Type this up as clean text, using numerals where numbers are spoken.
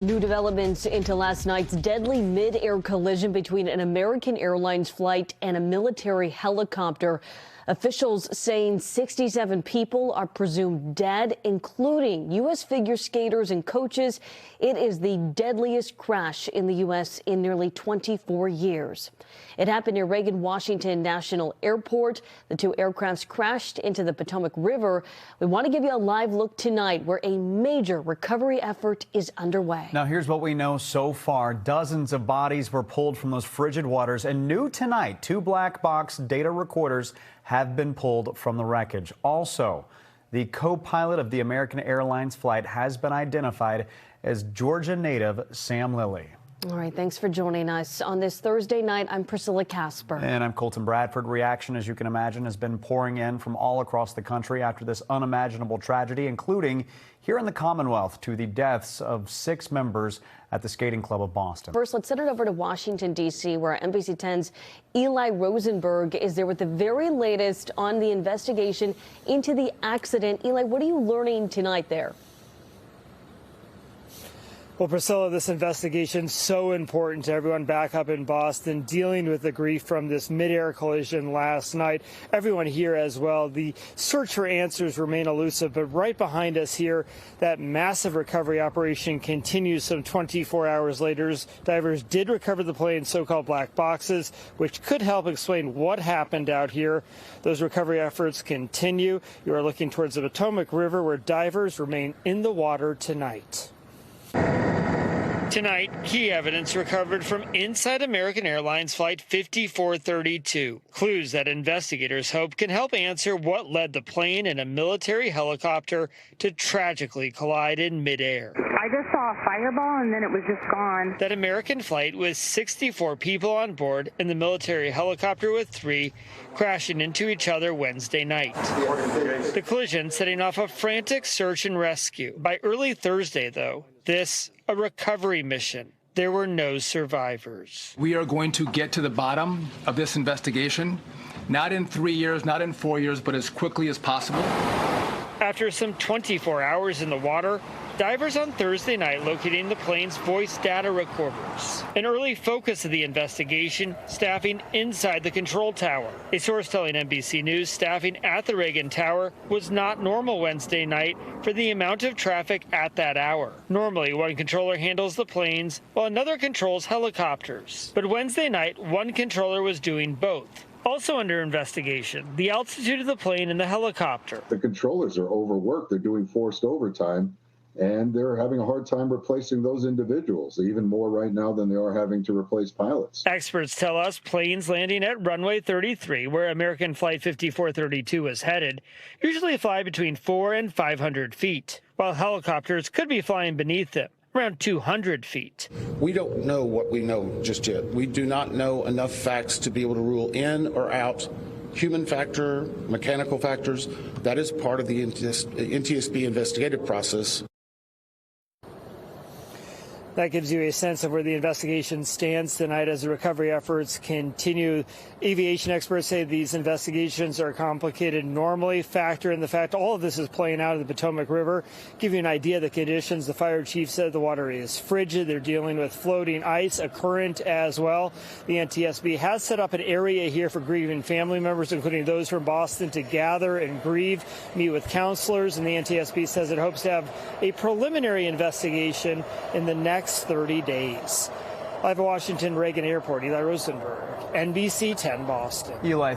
New developments into last night's deadly mid-air collision between an American Airlines flight and a military helicopter. Officials saying 67 people are presumed dead, including U.S. figure skaters and coaches. It is the deadliest crash in the U.S. in nearly 24 years. It happened near Reagan Washington National Airport. The two aircrafts crashed into the Potomac River. We want to give you a live look tonight where a major recovery effort is underway. Now, here's what we know so far. Dozens of bodies were pulled from those frigid waters, and new tonight, two black box data recorders have been pulled from the wreckage. Also, the co-pilot of the American Airlines flight has been identified as Georgia native Sam Lilly. All right, thanks for joining us on this Thursday night. I'm Priscilla Casper. And I'm Colton Bradford. Reaction, as you can imagine, has been pouring in from all across the country after this unimaginable tragedy, including here in the Commonwealth to the deaths of 6 members at the Skating Club of Boston. First, let's send it over to Washington, D.C., where NBC 10's Eli Rosenberg is there with the very latest on the investigation into the accident. Eli, what are you learning tonight there? Well, Priscilla, this investigation is so important to everyone back up in Boston dealing with the grief from this midair collision last night. Everyone here as well. The search for answers remain elusive, but right behind us here, that massive recovery operation continues some 24 hours later. Divers did recover the plane's so-called black boxes, which could help explain what happened out here. Those recovery efforts continue. You are looking towards the Potomac River, where divers remain in the water tonight. Tonight, key evidence recovered from inside American Airlines Flight 5432. Clues that investigators hope can help answer what led the plane and a military helicopter to tragically collide in midair. I just saw a fireball and then it was just gone. That American flight with 64 people on board and the military helicopter with 3 crashing into each other Wednesday night. The collision setting off a frantic search and rescue. By early Thursday, though, this a recovery mission. There were no survivors. We are going to get to the bottom of this investigation, not in 3 years, not in 4 years, but as quickly as possible. After some 24 hours in the water, divers on Thursday night locating the plane's voice data recorders. An early focus of the investigation, staffing inside the control tower. A source telling NBC News staffing at the Reagan Tower was not normal Wednesday night for the amount of traffic at that hour. Normally, one controller handles the planes while another controls helicopters. But Wednesday night, one controller was doing both. Also under investigation, the altitude of the plane and the helicopter. The controllers are overworked. They're doing forced overtime, and they're having a hard time replacing those individuals, even more right now than they are having to replace pilots. Experts tell us planes landing at runway 33, where American Flight 5432 was headed, usually fly between 400 and 500 feet, while helicopters could be flying beneath them, around 200 feet. We don't know what we know just yet. We do not know enough facts to be able to rule in or out human factor, mechanical factors. That is part of the NTSB investigative process. That gives you a sense of where the investigation stands tonight as the recovery efforts continue. Aviation experts say these investigations are complicated normally. Factor in the fact all of this is playing out in the Potomac River. Give you an idea of the conditions. The fire chief said the water is frigid. They're dealing with floating ice, a current as well. The NTSB has set up an area here for grieving family members, including those from Boston, to gather and grieve, meet with counselors. And the NTSB says it hopes to have a preliminary investigation in the next 30 days. Live at Washington Reagan Airport, Eli Rosenberg, NBC 10 Boston. Eli,